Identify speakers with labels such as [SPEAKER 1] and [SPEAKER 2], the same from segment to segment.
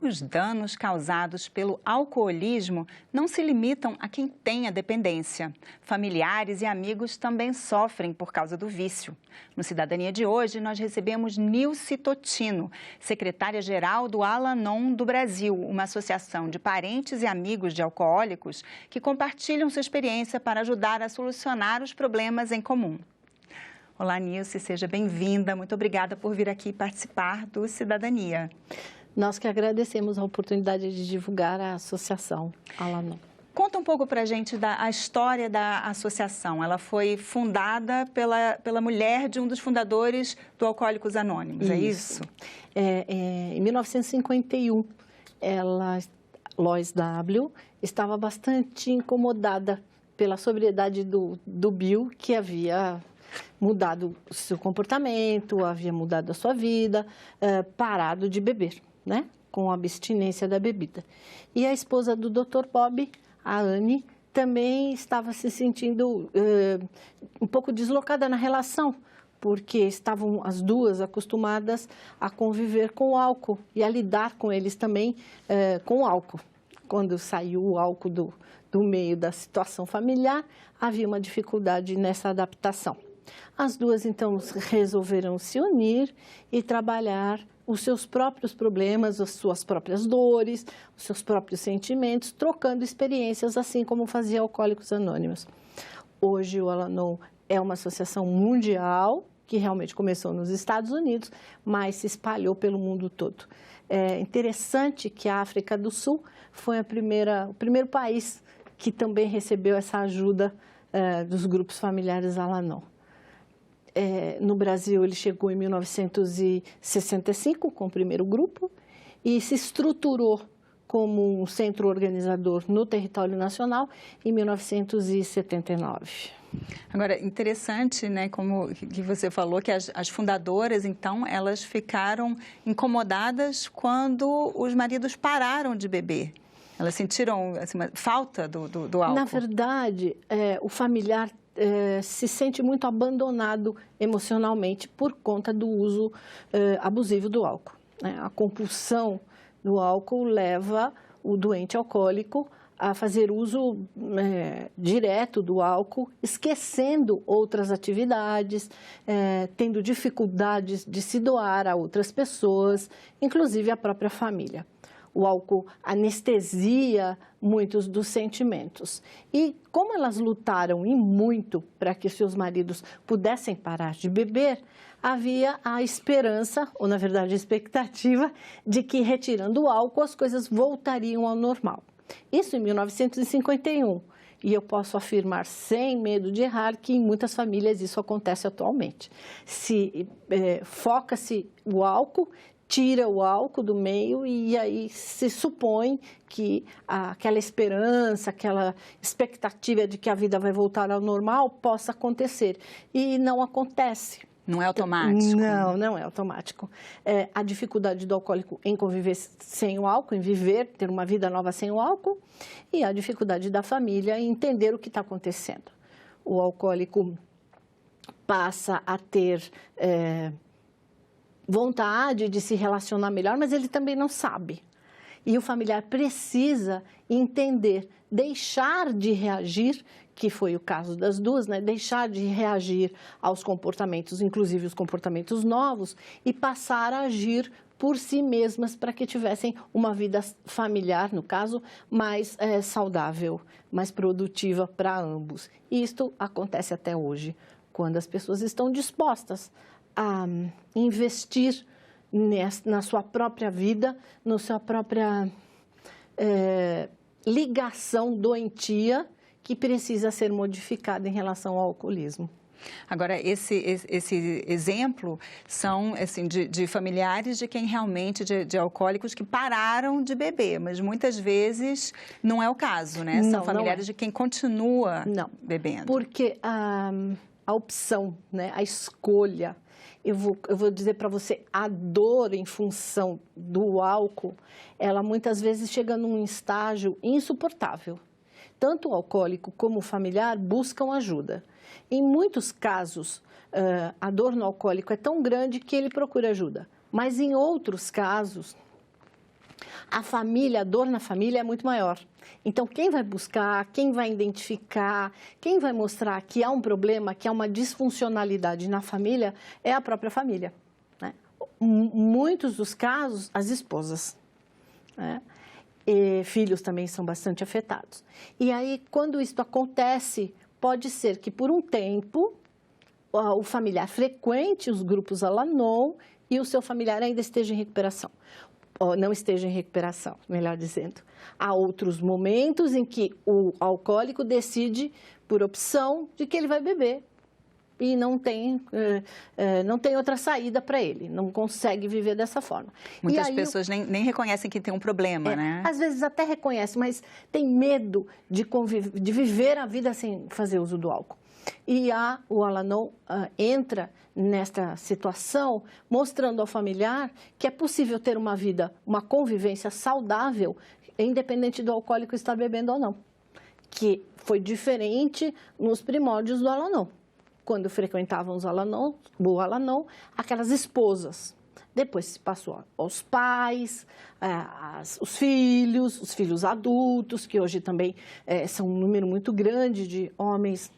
[SPEAKER 1] Os danos causados pelo alcoolismo não se limitam a quem tem a dependência. Familiares e amigos também sofrem por causa do vício. No Cidadania de hoje, nós recebemos Nilce Totino, secretária-geral do Al-Anon do Brasil, uma associação de parentes e amigos de alcoólicos que compartilham sua experiência para ajudar a solucionar os problemas em comum. Olá, Nilce, seja bem-vinda. Muito obrigada por vir aqui participar do Cidadania.
[SPEAKER 2] Nós que agradecemos a oportunidade de divulgar a associação Al-Anon.
[SPEAKER 1] Conta um pouco para a gente a história da associação. Ela foi fundada pela mulher de um dos fundadores do Alcoólicos Anônimos, é isso?
[SPEAKER 2] Em 1951, Lois W. estava bastante incomodada pela sobriedade do Bill, que havia mudado o seu comportamento, havia mudado a sua vida, parado de beber, né? Com a abstinência da bebida. E a esposa do Dr. Bob, a Anne, também estava se sentindo um pouco deslocada na relação, porque estavam as duas acostumadas a conviver com o álcool e a lidar com eles também com o álcool. Quando saiu o álcool do meio da situação familiar, havia uma dificuldade nessa adaptação. As duas, então, resolveram se unir e trabalhar os seus próprios problemas, as suas próprias dores, os seus próprios sentimentos, trocando experiências, assim como fazia Alcoólicos Anônimos. Hoje, o Al-Anon é uma associação mundial, que realmente começou nos Estados Unidos, mas se espalhou pelo mundo todo. É interessante que a África do Sul foi o primeiro país que também recebeu essa ajuda dos grupos familiares Al-Anon. No Brasil, ele chegou em 1965 com o primeiro grupo e se estruturou como um centro organizador no território nacional em 1979.
[SPEAKER 1] Agora, interessante, né, como que você falou, que as fundadoras, então, elas ficaram incomodadas quando os maridos pararam de beber. Elas sentiram assim, uma falta do álcool?
[SPEAKER 2] Na verdade, o familiar se sente muito abandonado emocionalmente por conta do uso abusivo do álcool, né? A compulsão do álcool leva o doente alcoólico a fazer uso direto do álcool, esquecendo outras atividades, tendo dificuldades de se doar a outras pessoas, inclusive a própria família. O álcool anestesia muitos dos sentimentos. E como elas lutaram e muito para que seus maridos pudessem parar de beber, havia a esperança, ou na verdade a expectativa, de que retirando o álcool as coisas voltariam ao normal. Isso em 1951. E eu posso afirmar sem medo de errar que em muitas famílias isso acontece atualmente. Foca-se o álcool, tira o álcool do meio e aí se supõe que aquela esperança, aquela expectativa de que a vida vai voltar ao normal possa acontecer. E não acontece.
[SPEAKER 1] Não é automático?
[SPEAKER 2] Não, não é automático. A dificuldade do alcoólico em conviver sem o álcool, em viver, ter uma vida nova sem o álcool, e a dificuldade da família em entender o que está acontecendo. O alcoólico passa a ter vontade de se relacionar melhor, mas ele também não sabe. E o familiar precisa entender, deixar de reagir, que foi o caso das duas, né? Deixar de reagir aos comportamentos, inclusive os comportamentos novos, e passar a agir por si mesmas para que tivessem uma vida familiar, no caso, mais saudável, mais produtiva para ambos. E isto acontece até hoje, quando as pessoas estão dispostas a investir na sua própria vida, na sua própria ligação doentia que precisa ser modificada em relação ao alcoolismo.
[SPEAKER 1] Agora, esse exemplo são assim, de familiares de quem realmente, de alcoólicos que pararam de beber, mas muitas vezes não é o caso, né? São familiares de quem continua bebendo.
[SPEAKER 2] Porque a opção, né, a escolha, eu vou dizer para você, a dor em função do álcool, ela muitas vezes chega num estágio insuportável. Tanto o alcoólico como o familiar buscam ajuda. Em muitos casos, a dor no alcoólico é tão grande que ele procura ajuda. Mas em outros casos, a família, a dor na família é muito maior. Então, quem vai buscar, quem vai identificar, quem vai mostrar que há um problema, que há uma disfuncionalidade na família, é a própria família, né? Muitos dos casos, as esposas, né? E filhos também são bastante afetados. E aí, quando isso acontece, pode ser que por um tempo o familiar frequente os grupos Al-Anon e o seu familiar ainda esteja em recuperação. Ou não esteja em recuperação, melhor dizendo. Há outros momentos em que o alcoólico decide, por opção, de que ele vai beber. E não tem outra saída para ele, não consegue viver dessa forma.
[SPEAKER 1] Muitas pessoas nem reconhecem que tem um problema, né?
[SPEAKER 2] Às vezes até reconhecem, mas tem medo de viver a vida sem fazer uso do álcool. E o Al-Anon entra nesta situação, mostrando ao familiar que é possível ter uma vida, uma convivência saudável, independente do alcoólico estar bebendo ou não. Que foi diferente nos primórdios do Al-Anon. Quando frequentavam o Al-Anon, aquelas esposas. Depois se passou aos pais, os filhos adultos, que hoje também são um número muito grande de homens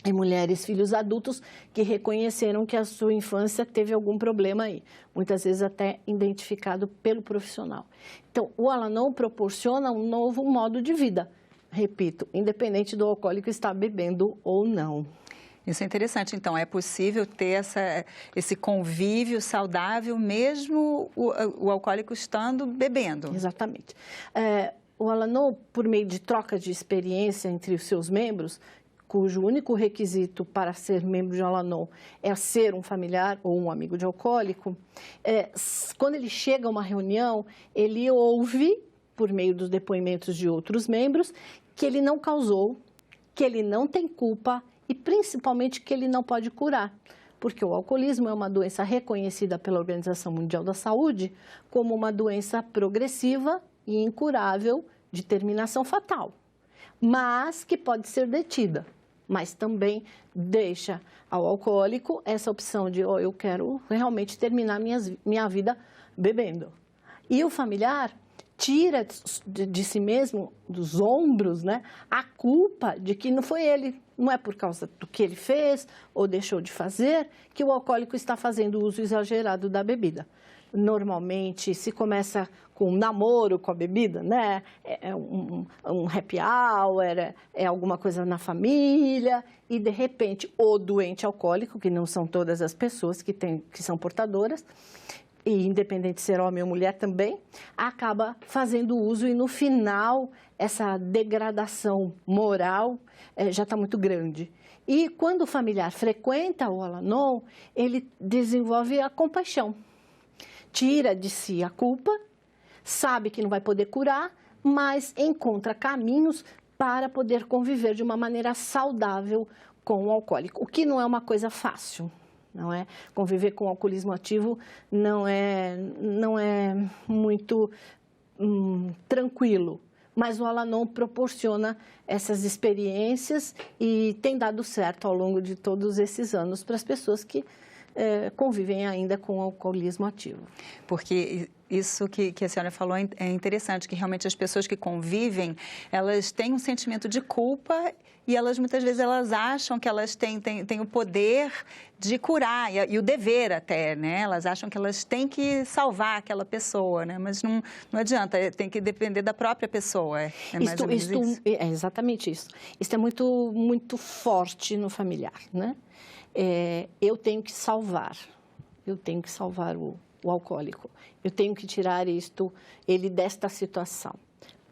[SPEAKER 2] e mulheres, filhos adultos, que reconheceram que a sua infância teve algum problema aí, muitas vezes até identificado pelo profissional. Então, o Al-Anon proporciona um novo modo de vida, repito, independente do alcoólico estar bebendo ou não.
[SPEAKER 1] Isso é interessante, então, é possível ter esse convívio saudável mesmo o alcoólico estando bebendo?
[SPEAKER 2] Exatamente. O Al-Anon, por meio de troca de experiência entre os seus membros, cujo único requisito para ser membro de Al-Anon é ser um familiar ou um amigo de alcoólico, quando ele chega a uma reunião, ele ouve, por meio dos depoimentos de outros membros, que ele não causou, que ele não tem culpa e, principalmente, que ele não pode curar. Porque o alcoolismo é uma doença reconhecida pela Organização Mundial da Saúde como uma doença progressiva e incurável de terminação fatal, mas que pode ser detida. Mas também deixa ao alcoólico essa opção de eu quero realmente terminar minha vida bebendo. E o familiar tira de si mesmo, dos ombros, né, a culpa de que não foi ele, não é por causa do que ele fez ou deixou de fazer que o alcoólico está fazendo uso exagerado da bebida. Normalmente se começa com um namoro com a bebida, né? Um happy hour, é alguma coisa na família e, de repente, o doente alcoólico, que não são todas as pessoas que são portadoras, e independente de ser homem ou mulher também, acaba fazendo uso e, no final, essa degradação moral já está muito grande. E quando o familiar frequenta o Al-Anon, ele desenvolve a compaixão. Tira de si a culpa, sabe que não vai poder curar, mas encontra caminhos para poder conviver de uma maneira saudável com o alcoólico, o que não é uma coisa fácil, não é? Conviver com o alcoolismo ativo não é muito tranquilo, mas o Al-Anon proporciona essas experiências e tem dado certo ao longo de todos esses anos para as pessoas que convivem ainda com o alcoolismo ativo.
[SPEAKER 1] Porque isso que a senhora falou é interessante, que realmente as pessoas que convivem, elas têm um sentimento de culpa e muitas vezes elas acham que elas têm o poder de curar e o dever até, né? Elas acham que elas têm que salvar aquela pessoa, né? Mas não adianta, tem que depender da própria pessoa. É
[SPEAKER 2] exatamente isso. Isso é muito, muito forte no familiar, né? Eu tenho que salvar o alcoólico, eu tenho que tirar ele desta situação,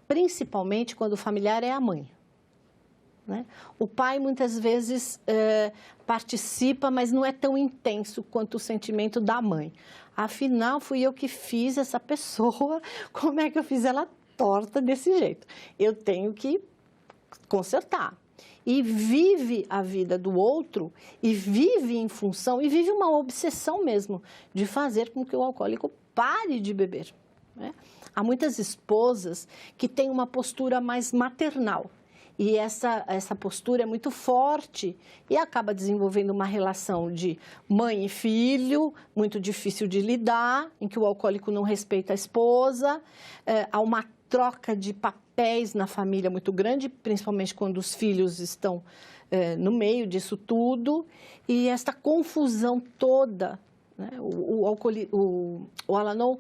[SPEAKER 2] principalmente quando o familiar é a mãe, né? O pai muitas vezes participa, mas não é tão intenso quanto o sentimento da mãe. Afinal, fui eu que fiz essa pessoa, como é que eu fiz ela torta desse jeito? Eu tenho que consertar. E vive a vida do outro, e vive em função, e vive uma obsessão mesmo de fazer com que o alcoólico pare de beber, né? Há muitas esposas que têm uma postura mais maternal E essa postura é muito forte e acaba desenvolvendo uma relação de mãe e filho, muito difícil de lidar, em que o alcoólico não respeita a esposa, há uma troca de papéis na família muito grande, principalmente quando os filhos estão no meio disso tudo, e esta confusão toda, né? O Al-Anon,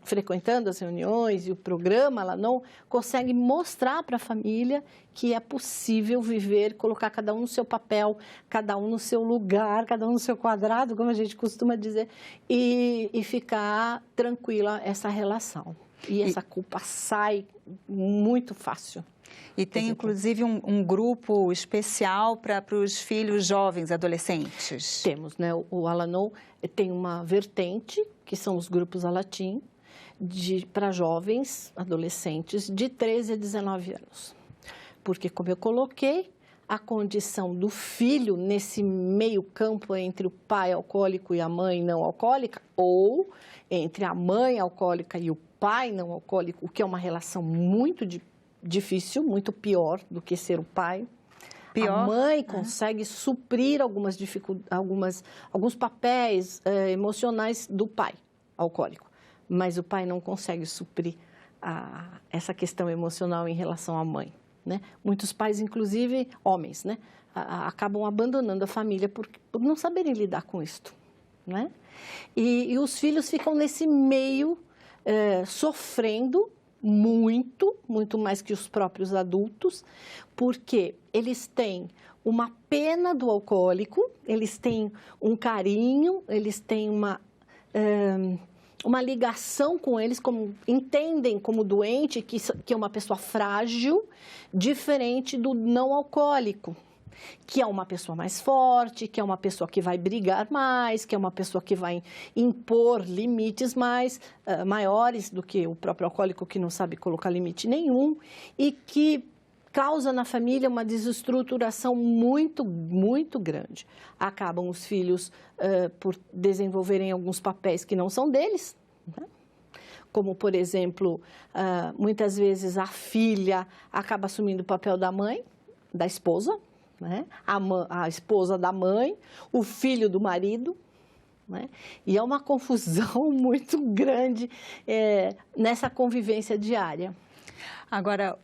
[SPEAKER 2] frequentando as reuniões e o programa Al-Anon, consegue mostrar para a família que é possível viver, colocar cada um no seu papel, cada um no seu lugar, cada um no seu quadrado, como a gente costuma dizer, e ficar tranquila essa relação. E essa culpa sai muito fácil.
[SPEAKER 1] E tem, inclusive, um grupo especial para os filhos jovens, adolescentes?
[SPEAKER 2] Temos, né? O Al-Anon tem uma vertente, que são os grupos Alatim, para jovens, adolescentes, de 13 a 19 anos. Porque, como eu coloquei, a condição do filho nesse meio campo entre o pai alcoólico e a mãe não alcoólica, ou entre a mãe alcoólica e o pai não alcoólico, o que é uma relação muito difícil, muito pior do que ser o pai. Pior. A mãe consegue suprir algumas dificuldades, alguns papéis emocionais do pai alcoólico, mas o pai não consegue suprir essa questão emocional em relação à mãe, né? Muitos pais, inclusive homens, né, acabam abandonando a família por não saberem lidar com isto, né? E os filhos ficam nesse meio sofrendo muito mais que os próprios adultos, porque eles têm uma pena do alcoólico, eles têm um carinho, eles têm uma ligação com eles, entendem como doente, que é uma pessoa frágil, diferente do não alcoólico, que é uma pessoa mais forte, que é uma pessoa que vai brigar mais, que é uma pessoa que vai impor limites maiores do que o próprio alcoólico, que não sabe colocar limite nenhum, e que causa na família uma desestruturação muito grande. Acabam os filhos por desenvolverem alguns papéis que não são deles, né? Como, por exemplo, muitas vezes a filha acaba assumindo o papel da mãe, da esposa, né? A esposa da mãe, o filho do marido, né? E é uma confusão muito grande nessa convivência diária.
[SPEAKER 1] Agora,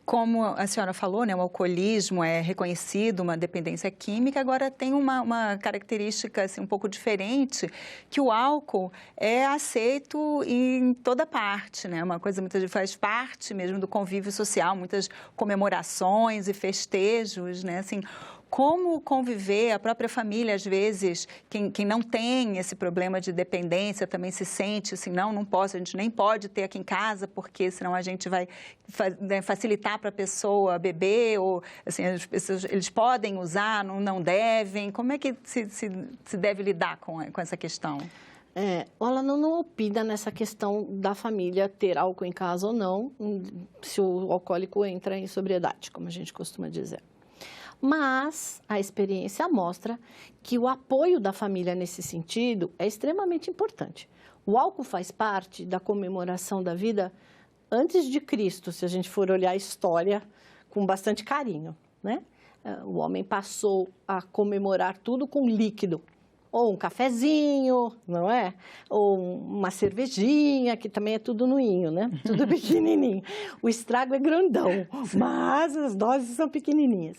[SPEAKER 1] como a senhora falou, né, o alcoolismo é reconhecido, uma dependência química, agora tem uma característica assim, um pouco diferente, que o álcool é aceito em toda parte, né? Uma coisa muitas vezes faz parte mesmo do convívio social, muitas comemorações e festejos, né? Assim, como conviver, a própria família, às vezes, quem não tem esse problema de dependência também se sente assim, não posso, a gente nem pode ter aqui em casa, porque senão a gente vai facilitar para a pessoa beber, ou assim, eles podem usar, não devem. Como é que se deve lidar com essa questão?
[SPEAKER 2] O Al-Anon não opina nessa questão da família ter álcool em casa ou não, se o alcoólico entra em sobriedade, como a gente costuma dizer. Mas a experiência mostra que o apoio da família nesse sentido é extremamente importante. O álcool faz parte da comemoração da vida antes de Cristo, se a gente for olhar a história com bastante carinho, né? O homem passou a comemorar tudo com líquido, ou um cafezinho, não é? Ou uma cervejinha, que também é tudo noinho, né? Tudo pequenininho. O estrago é grandão, mas as doses são pequenininhas.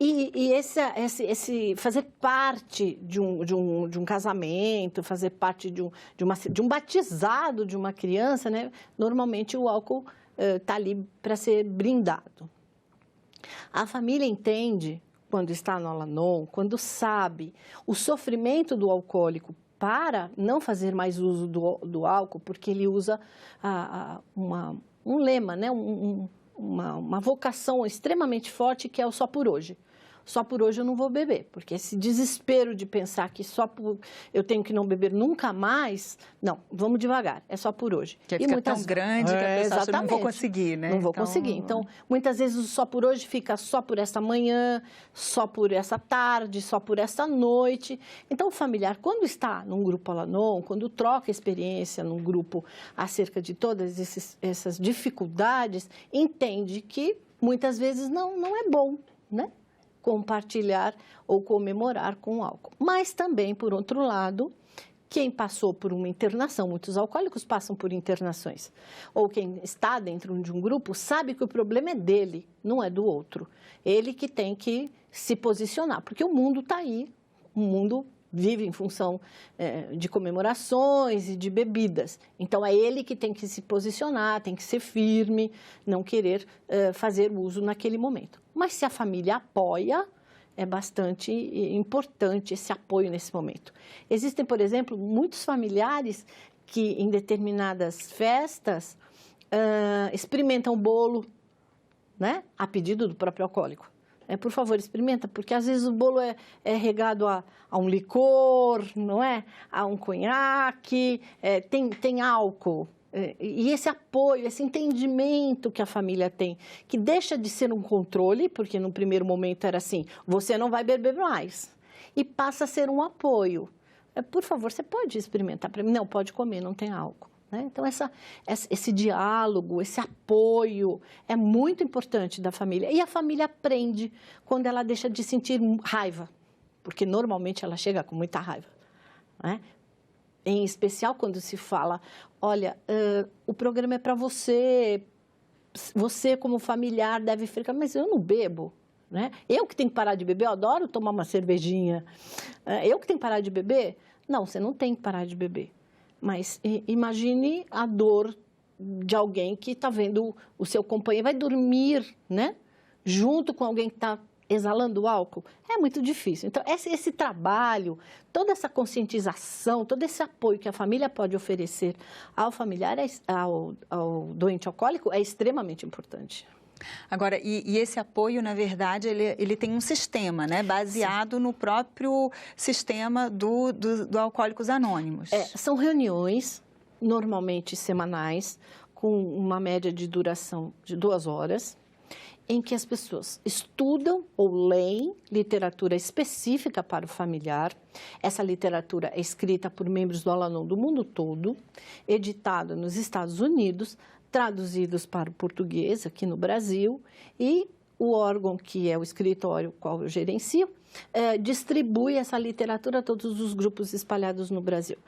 [SPEAKER 2] E esse fazer parte de um casamento, fazer parte de um batizado de uma criança, né? Normalmente o álcool está ali para ser brindado. A família entende, quando está no Al-Anon, quando sabe o sofrimento do alcoólico para não fazer mais uso do álcool, porque ele usa um lema, né? Uma vocação extremamente forte, que é o só por hoje. Só por hoje eu não vou beber, porque esse desespero de pensar que eu tenho que não beber nunca mais, não, vamos devagar, é só por hoje.
[SPEAKER 1] Que fica tão grande que a pessoa acha, não vou conseguir, né?
[SPEAKER 2] Não vou conseguir. Então, muitas vezes o só por hoje fica só por essa manhã, só por essa tarde, só por essa noite. Então, o familiar, quando está num grupo Al-Anon, quando troca experiência num grupo acerca de todas essas dificuldades, entende que muitas vezes não é bom, né? Compartilhar ou comemorar com o álcool. Mas também, por outro lado, quem passou por uma internação, muitos alcoólicos passam por internações, ou quem está dentro de um grupo sabe que o problema é dele, não é do outro. Ele que tem que se posicionar, porque o mundo está aí, o mundo vive em função de comemorações e de bebidas. Então, é ele que tem que se posicionar, tem que ser firme, não querer fazer uso naquele momento. Mas se a família apoia, é bastante importante esse apoio nesse momento. Existem, por exemplo, muitos familiares que em determinadas festas experimentam bolo, né, a pedido do próprio alcoólico. Por favor, experimenta, porque às vezes o bolo é regado a um licor, não é? A um conhaque, tem álcool. E esse apoio, esse entendimento que a família tem, que deixa de ser um controle, porque no primeiro momento era assim, você não vai beber mais, e passa a ser um apoio. Por favor, você pode experimentar para mim? Não, pode comer, não tem álcool. Né? Então, esse diálogo, esse apoio é muito importante da família. E a família aprende quando ela deixa de sentir raiva, porque normalmente ela chega com muita raiva. Né? Em especial quando se fala, olha, o programa é para você, você como familiar deve ficar, mas eu não bebo. Né? Eu que tenho que parar de beber, eu adoro tomar uma cervejinha. Eu que tenho que parar de beber? Não, você não tem que parar de beber. Mas imagine a dor de alguém que está vendo o seu companheiro, vai dormir, né? Junto com alguém que está exalando o álcool. É muito difícil. Então, esse trabalho, toda essa conscientização, todo esse apoio que a família pode oferecer ao familiar, ao doente alcoólico, é extremamente importante.
[SPEAKER 1] Agora, e esse apoio, na verdade, ele tem um sistema, né? Baseado Sim. no próprio sistema do Alcoólicos Anônimos.
[SPEAKER 2] São reuniões, normalmente semanais, com uma média de duração de 2 horas, em que as pessoas estudam ou leem literatura específica para o familiar. Essa literatura é escrita por membros do Al-Anon do mundo todo, editada nos Estados Unidos, traduzidos para o português aqui no Brasil, e o órgão, que é o escritório qual eu gerencio, distribui essa literatura a todos os grupos espalhados no Brasil.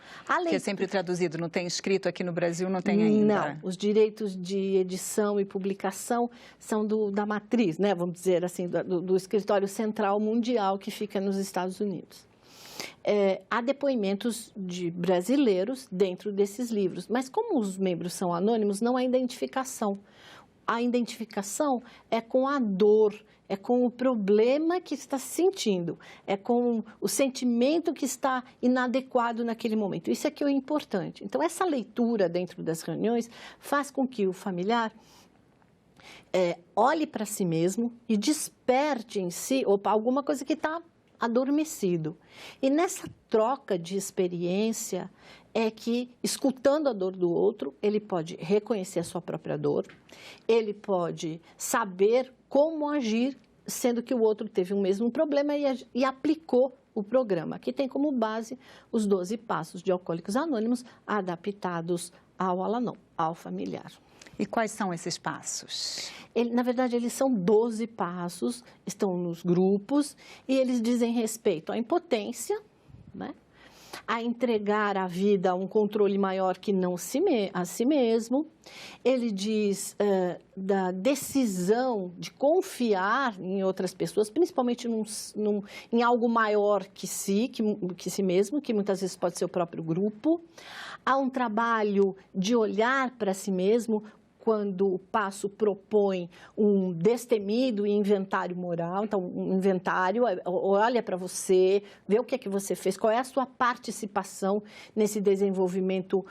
[SPEAKER 1] Que é sempre traduzido, não tem escrito aqui no Brasil, não tem ainda?
[SPEAKER 2] Não, os direitos de edição e publicação são da matriz, né, vamos dizer assim, do escritório central mundial que fica nos Estados Unidos. Há depoimentos de brasileiros dentro desses livros, mas como os membros são anônimos, não há identificação. A identificação é com a dor, é com o problema que está sentindo, é com o sentimento que está inadequado naquele momento. Isso é que é o importante. Então, essa leitura dentro das reuniões faz com que o familiar olhe para si mesmo e desperte em si alguma coisa que está adormecido. E nessa troca de experiência é que, escutando a dor do outro, ele pode reconhecer a sua própria dor, ele pode saber como agir, sendo que o outro teve o mesmo problema e aplicou o programa, que tem como base os 12 passos de Alcoólicos Anônimos adaptados ao Al-Anon, ao familiar.
[SPEAKER 1] E quais são esses passos?
[SPEAKER 2] Na verdade, eles são 12 passos, estão nos grupos, e eles dizem respeito à impotência, né? A entregar a vida a um controle maior que não a si mesmo. Ele diz da decisão de confiar em outras pessoas, principalmente em algo maior que si mesmo, que muitas vezes pode ser o próprio grupo. Há um trabalho de olhar para si mesmo, quando o passo propõe um destemido e inventário moral. Então, um inventário, olha para você, vê o que é que você fez, qual é a sua participação nesse desenvolvimento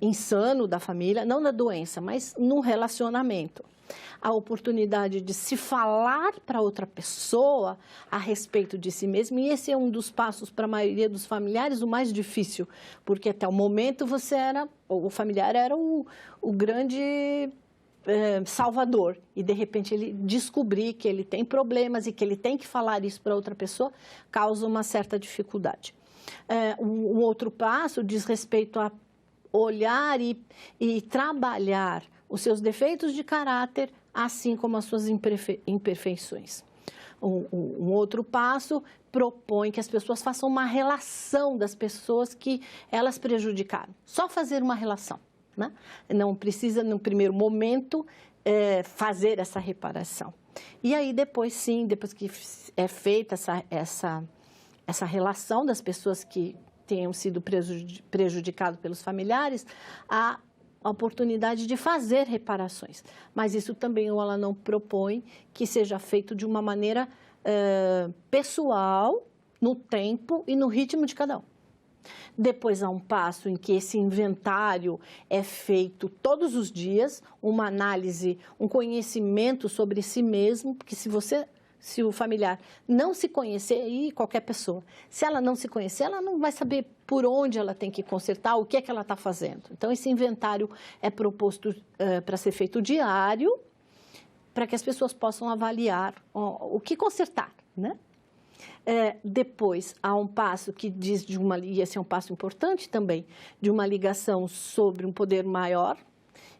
[SPEAKER 2] insano da família, não na doença, mas no relacionamento. A oportunidade de se falar para outra pessoa a respeito de si mesmo, e esse é um dos passos para a maioria dos familiares, o mais difícil, porque até o momento o familiar era o grande salvador, e de repente ele descobrir que ele tem problemas e que ele tem que falar isso para outra pessoa, causa uma certa dificuldade. Um outro passo diz respeito a olhar e trabalhar os seus defeitos de caráter assim como as suas imperfeições. Um outro passo propõe que as pessoas façam uma relação das pessoas que elas prejudicaram. Só fazer uma relação, né? Não precisa, no primeiro momento, fazer essa reparação. E aí, depois, sim, depois que é feita essa relação das pessoas que tenham sido prejudicadas pelos familiares, a oportunidade de fazer reparações. Mas isso também o Al-Anon propõe que seja feito de uma maneira pessoal, no tempo e no ritmo de cada um. Depois há um passo em que esse inventário é feito todos os dias, uma análise, um conhecimento sobre si mesmo, porque se o familiar não se conhecer, e qualquer pessoa, se ela não se conhecer, ela não vai saber por onde ela tem que consertar, o que é que ela está fazendo. Então, esse inventário é proposto para ser feito diário, para que as pessoas possam avaliar o que consertar, né? Depois, há um passo que diz e esse é um passo importante também, de uma ligação sobre um poder maior,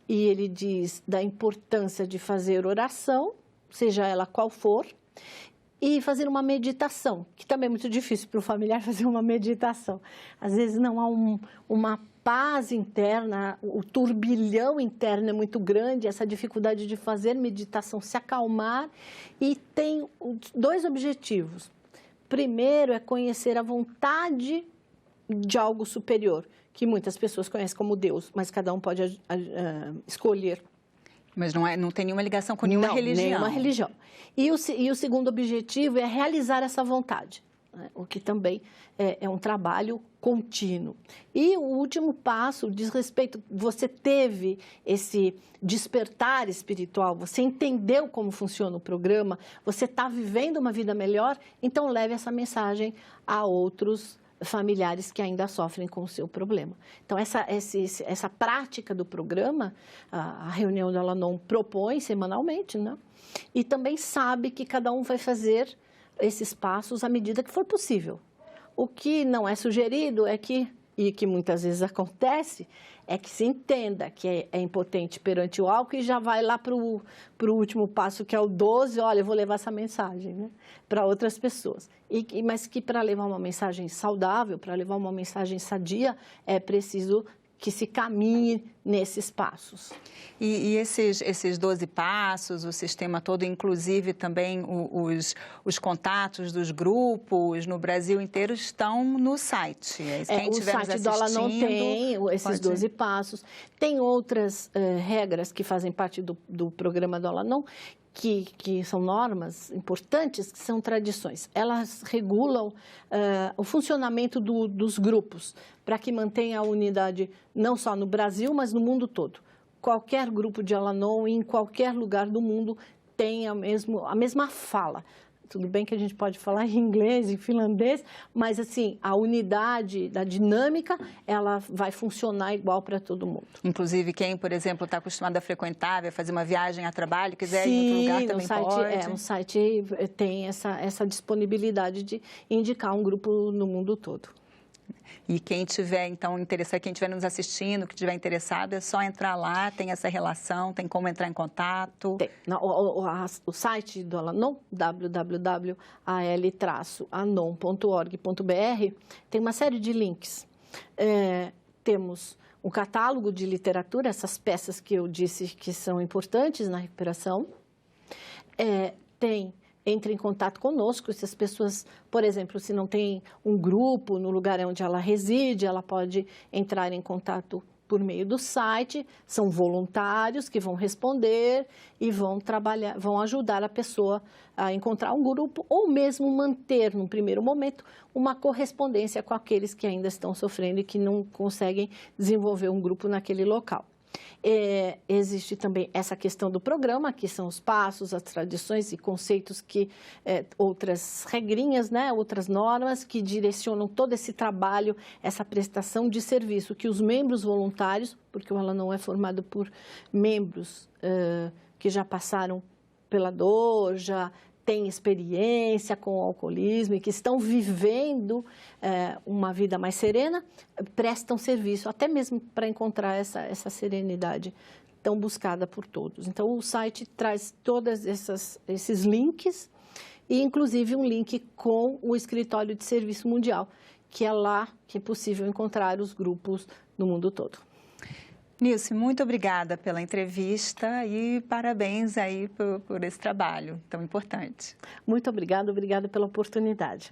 [SPEAKER 2] e ele diz da importância de fazer oração, seja ela qual for, e fazer uma meditação, que também é muito difícil para o familiar fazer uma meditação. Às vezes não há uma paz interna, o turbilhão interno é muito grande, essa dificuldade de fazer meditação, se acalmar, e tem 2 objetivos. Primeiro é conhecer a vontade de algo superior, que muitas pessoas conhecem como Deus, mas cada um pode escolher.
[SPEAKER 1] Mas não tem nenhuma ligação com nenhuma religião.
[SPEAKER 2] Nenhuma religião. E o segundo objetivo é realizar essa vontade, né? O que também é um trabalho contínuo. E o último passo diz respeito, você teve esse despertar espiritual, você entendeu como funciona o programa, você está vivendo uma vida melhor, então leve essa mensagem a outros familiares que ainda sofrem com o seu problema. Então, essa prática do programa, a reunião do Al-Anon propõe semanalmente, né? E também sabe que cada um vai fazer esses passos à medida que for possível. O que não é sugerido e que muitas vezes acontece, é que se entenda que é impotente perante o álcool e já vai lá para o último passo, que é o 12, olha, eu vou levar essa mensagem, né, para outras pessoas. Mas que para levar uma mensagem saudável, para levar uma mensagem sadia, é preciso que se caminhe nesses passos.
[SPEAKER 1] E esses 12 passos, o sistema todo, inclusive também os contatos dos grupos no Brasil inteiro estão no site.
[SPEAKER 2] Quem o site do Al-Anon tem esses 12 passos. Tem outras regras que fazem parte do programa do Al-Anon, que são normas importantes, que são tradições. Elas regulam o funcionamento dos grupos, para que mantenha a unidade não só no Brasil, mas no mundo todo. Qualquer grupo de Al-Anon, em qualquer lugar do mundo, tem a mesma fala. Tudo bem que a gente pode falar em inglês, em finlandês, mas assim, a unidade da dinâmica, ela vai funcionar igual para todo mundo.
[SPEAKER 1] Inclusive, quem, por exemplo, está acostumado a frequentar, vai fazer uma viagem a trabalho, quiser ir em outro lugar, também pode?
[SPEAKER 2] O site tem essa disponibilidade de indicar um grupo no mundo todo.
[SPEAKER 1] E quem tiver, então, interessado, quem estiver nos assistindo, que estiver interessado, é só entrar lá, tem essa relação, tem como entrar em contato?
[SPEAKER 2] Tem. O site do Al-Anon, www.al-anon.org.br, tem uma série de links. Temos um catálogo de literatura, essas peças que eu disse que são importantes na recuperação. Entre em contato conosco, se as pessoas, por exemplo, se não tem um grupo no lugar onde ela reside, ela pode entrar em contato por meio do site, são voluntários que vão responder e vão ajudar a pessoa a encontrar um grupo ou mesmo manter, num primeiro momento, uma correspondência com aqueles que ainda estão sofrendo e que não conseguem desenvolver um grupo naquele local. Existe também essa questão do programa, que são os passos, as tradições e conceitos outras regrinhas, né, outras normas que direcionam todo esse trabalho, essa prestação de serviço que os membros voluntários, porque o Al-Anon é formado por membros que já passaram pela dor, já têm experiência com o alcoolismo e que estão vivendo uma vida mais serena, prestam serviço, até mesmo para encontrar essa serenidade tão buscada por todos. Então, o site traz todos esses links e, inclusive, um link com o Escritório de Serviço Mundial, que é lá que é possível encontrar os grupos no mundo todo.
[SPEAKER 1] Nilce, muito obrigada pela entrevista e parabéns aí por esse trabalho tão importante.
[SPEAKER 2] Muito obrigada pela oportunidade.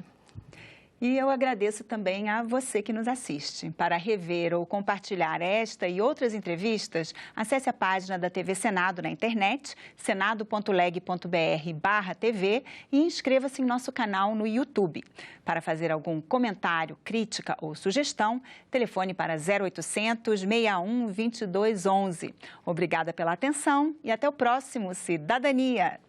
[SPEAKER 1] E eu agradeço também a você que nos assiste. Para rever ou compartilhar esta e outras entrevistas, acesse a página da TV Senado na internet, senado.leg.br/TV e inscreva-se em nosso canal no YouTube. Para fazer algum comentário, crítica ou sugestão, telefone para 0800 61 22 11. Obrigada pela atenção e até o próximo Cidadania!